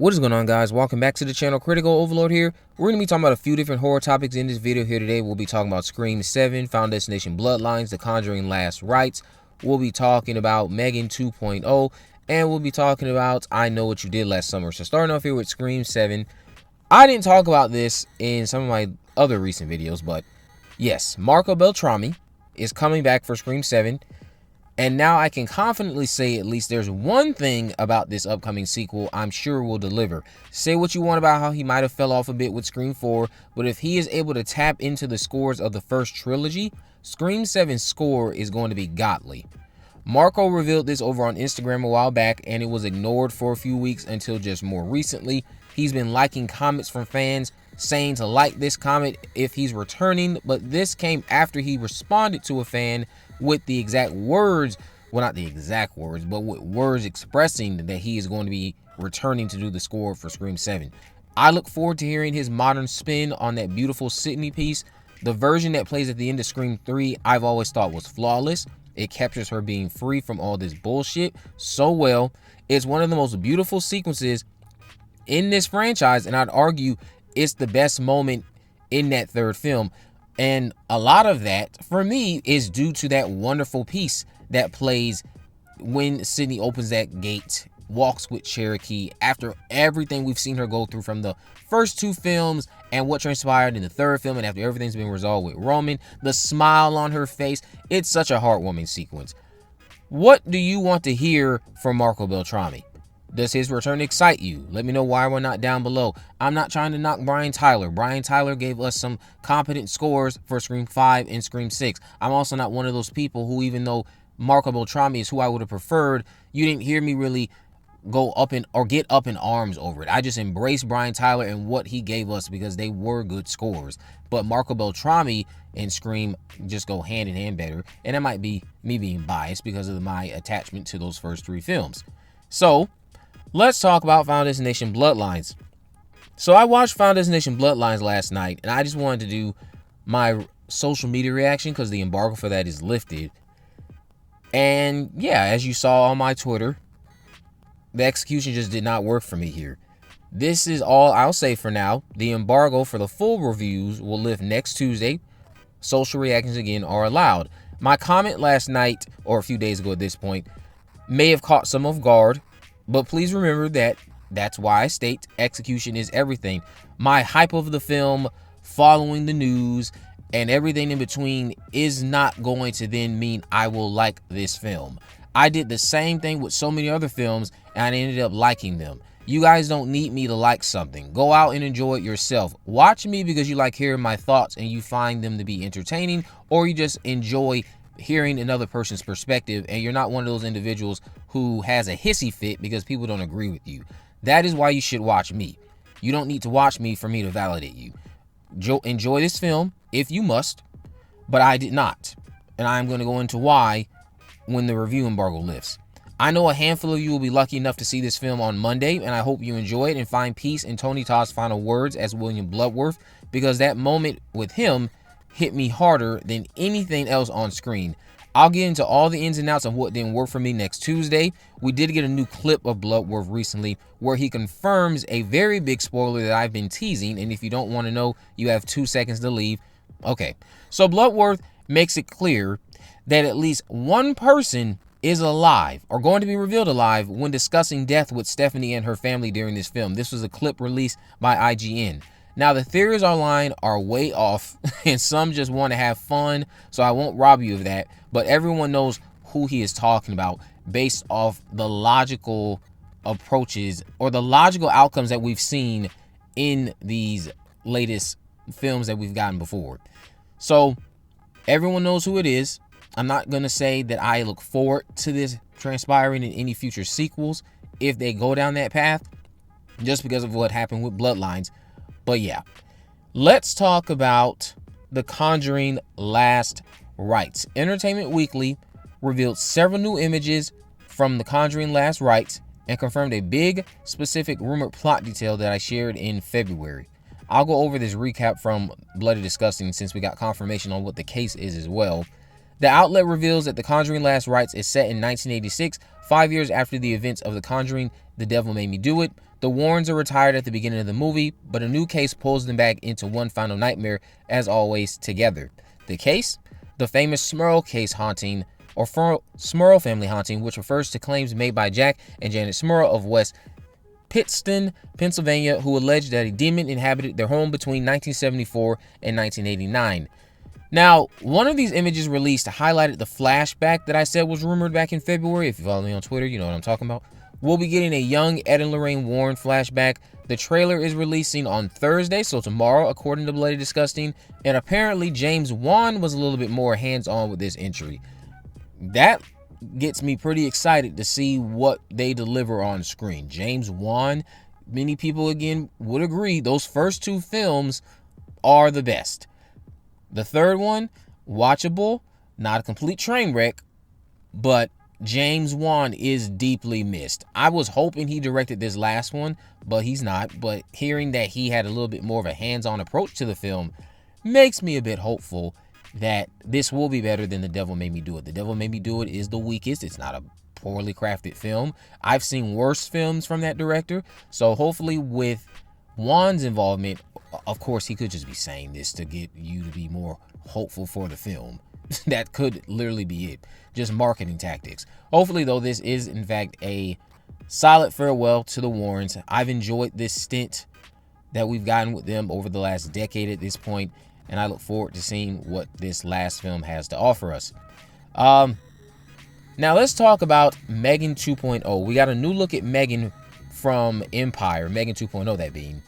What is going on, guys? Welcome back to the channel. Critical Overlord here. We're going to be talking about a few different horror topics in this video here today. We'll be talking about Scream 7, Final Destination Bloodlines, The Conjuring Last Rites. We'll be talking about Megan 2.0, and we'll be talking about I Know What You Did Last Summer. So starting off here with Scream 7. I didn't talk about this in some of my other recent videos, but yes, Marco Beltrami is coming back for Scream 7. And now I can confidently say at least there's one thing about this upcoming sequel I'm sure will deliver. Say what you want about how he might have fell off a bit with Scream 4, but if he is able to tap into the scores of the first trilogy, Scream 7's score is going to be godly. Marco revealed this over on Instagram a while back, and it was ignored for a few weeks until just more recently. He's been liking comments from fans saying to like this comment if he's returning, but this came after he responded to a fan with the exact words, well, not the exact words, but with words expressing that he is going to be returning to do the score for Scream 7. I look forward to hearing his modern spin on that beautiful Sydney piece. The version that plays at the end of Scream 3 I've always thought was flawless. It captures her being free from all this bullshit so well. It's one of the most beautiful sequences in this franchise, and I'd argue it's the best moment in that third film. And a lot of that, for me, is due to that wonderful piece that plays when Sydney opens that gate, walks with Cherokee, after everything we've seen her go through from the first two films and what transpired in the third film, and after everything's been resolved with Roman, the smile on her face. It's such a heartwarming sequence. What do you want to hear from Marco Beltrami? Does his return excite you? Let me know why we're not down below. I'm not trying to knock Brian Tyler. Brian Tyler gave us some competent scores for Scream 5 and Scream 6. I'm also not one of those people who, even though Marco Beltrami is who I would have preferred, you didn't hear me really go up in or get up in arms over it. I just embraced Brian Tyler and what he gave us because they were good scores. But Marco Beltrami and Scream just go hand in hand better. And that might be me being biased because of my attachment to those first three films. So let's talk about Final Destination Bloodlines. So I watched Final Destination Bloodlines last night, and I just wanted to do my social media reaction because the embargo for that is lifted. And yeah, as you saw on my Twitter, the execution just did not work for me here. This is all I'll say for now. The embargo for the full reviews will lift next Tuesday. Social reactions again are allowed. My comment last night, or a few days ago at this point, may have caught some off guard. But please remember that that's why I state execution is everything. My hype of the film, following the news, and everything in between is not going to then mean I will like this film. I did the same thing with so many other films, and I ended up liking them. You guys don't need me to like something. Go out and enjoy it yourself. Watch me because you like hearing my thoughts and you find them to be entertaining, or you just enjoy hearing another person's perspective, and you're not one of those individuals who has a hissy fit because people don't agree with you. That is why you should watch me. You don't need to watch me for me to validate you. Enjoy this film if you must, but I did not. And I'm going to go into why when the review embargo lifts. I know a handful of you will be lucky enough to see this film on Monday, and I hope you enjoy it and find peace in Tony Todd's final words as William Bludworth, because that moment with him hit me harder than anything else on screen. I'll get into all the ins and outs of what didn't work for me next Tuesday. We did get a new clip of Bludworth recently where he confirms a very big spoiler that I've been teasing, and if you don't want to know, you have 2 seconds to leave. Okay, so Bludworth makes it clear that at least one person is alive or going to be revealed alive when discussing death with Stephanie and her family during this film. This was a clip released by IGN. Now, the theories online are way off, and some just want to have fun, so I won't rob you of that. But everyone knows who he is talking about based off the logical approaches or the logical outcomes that we've seen in these latest films that we've gotten before. So everyone knows who it is. I'm not going to say that I look forward to this transpiring in any future sequels if they go down that path, just because of what happened with Bloodlines. But yeah, let's talk about The Conjuring Last Rites. Entertainment Weekly revealed several new images from The Conjuring Last Rites and confirmed a big, specific rumored plot detail that I shared in February. I'll go over this recap from Bloody Disgusting since we got confirmation on what the case is as well. The outlet reveals that The Conjuring Last Rites is set in 1986, 5 years after the events of The Conjuring, The Devil Made Me Do It. The Warrens are retired at the beginning of the movie, but a new case pulls them back into one final nightmare, as always, together. The case? The famous Smurl case haunting, or Smurl family haunting, which refers to claims made by Jack and Janet Smurl of West Pittston, Pennsylvania, who alleged that a demon inhabited their home between 1974 and 1989. Now, one of these images released highlighted the flashback that I said was rumored back in February. If you follow me on Twitter, you know what I'm talking about. We'll be getting a young Ed and Lorraine Warren flashback. The trailer is releasing on Thursday, so tomorrow, according to Bloody Disgusting. And apparently, James Wan was a little bit more hands-on with this entry. That gets me pretty excited to see what they deliver on screen. James Wan, many people, again, would agree, those first two films are the best. The third one, watchable, not a complete train wreck, but James Wan is deeply missed. I was hoping he directed this last one, but he's not. But hearing that he had a little bit more of a hands-on approach to the film makes me a bit hopeful that this will be better than The Devil Made Me Do It. The Devil Made Me Do It is the weakest. It's not a poorly crafted film. I've seen worse films from that director. So hopefully with Wan's involvement, of course, he could just be saying this to get you to be more hopeful for the film. That could literally be it. Just marketing tactics. Hopefully, though, this is, in fact, a solid farewell to the Warrens. I've enjoyed this stint that we've gotten with them over the last decade at this point, and I look forward to seeing what this last film has to offer us. Now, let's talk about Megan 2.0. We got a new look at Megan from Empire. Megan 2.0, that being.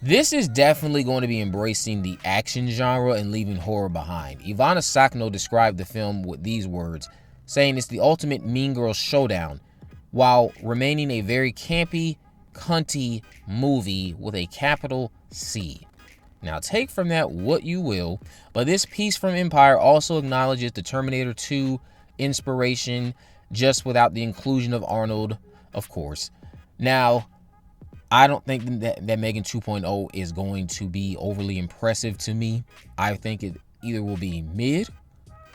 This is definitely going to be embracing the action genre and leaving horror behind. Ivana Sakno described the film with these words, saying it's the ultimate Mean Girls showdown, while remaining a very campy, cunty movie with a capital C. Now, take from that what you will, but this piece from Empire also acknowledges the Terminator 2 inspiration, just without the inclusion of Arnold, of course. Now, I don't think that Megan 2.0 is going to be overly impressive to me. I think it either will be mid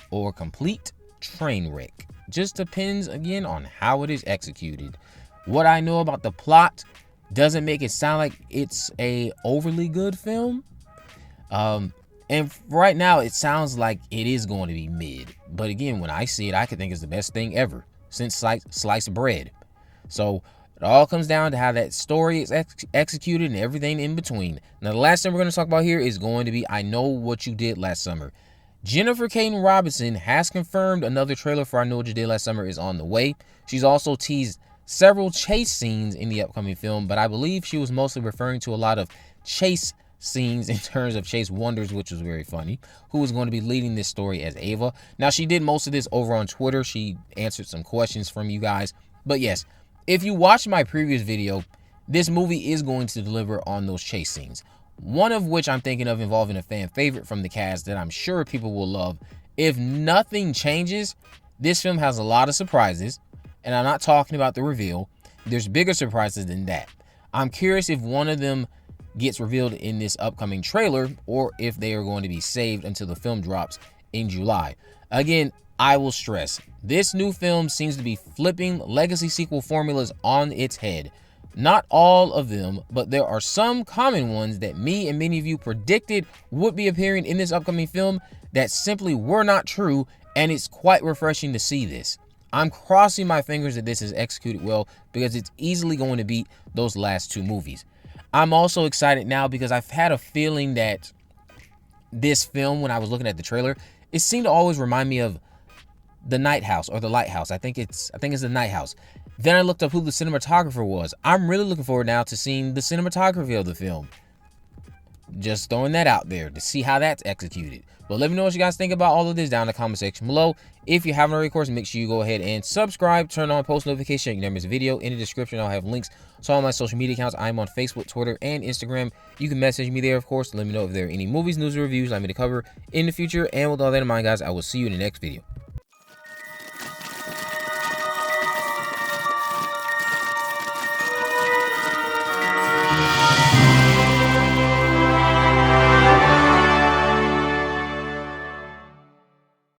or complete train wreck. Just depends, again, on how it is executed. What I know about the plot doesn't make it sound like it's a overly good film. And right now, it sounds like it is going to be mid. But again, when I see it, I could think it's the best thing ever since sliced bread. So it all comes down to how that story is executed and everything in between. Now, the last thing we're going to talk about here is going to be I Know What You Did Last Summer. Jennifer Caden Robinson has confirmed another trailer for I Know What You Did Last Summer is on the way. She's also teased several chase scenes in the upcoming film, but I believe she was mostly referring to a lot of chase scenes in terms of Chase Wonders, which was very funny, who is going to be leading this story as Ava. Now, she did most of this over on Twitter. She answered some questions from you guys. But yes, if you watched my previous video, this movie is going to deliver on those chase scenes. One of which I'm thinking of involving a fan favorite from the cast that I'm sure people will love. If nothing changes, this film has a lot of surprises, and I'm not talking about the reveal. There's bigger surprises than that. I'm curious if one of them gets revealed in this upcoming trailer, or if they are going to be saved until the film drops in July. Again, I will stress, this new film seems to be flipping legacy sequel formulas on its head. Not all of them, but there are some common ones that me and many of you predicted would be appearing in this upcoming film that simply were not true, and it's quite refreshing to see this. I'm crossing my fingers that this is executed well, because it's easily going to beat those last two movies. I'm also excited now because I've had a feeling that this film, when I was looking at the trailer, it seemed to always remind me of The Night House or The Lighthouse. I think it's The Night House. Then I looked up who the cinematographer was. I'm really looking forward now to seeing the cinematography of the film. Just throwing that out there to see how that's executed. But let me know what you guys think about all of this down in the comment section below. If you haven't already, of course, make sure you go ahead and subscribe, turn on post notifications so you never miss a video. In the description, I'll have links to all my social media accounts. I'm on Facebook, Twitter, and Instagram. You can message me there, of course, to let me know if there are any movies, news, or reviews you'd like me to cover in the future. And with all that in mind, guys, I will see you in the next video.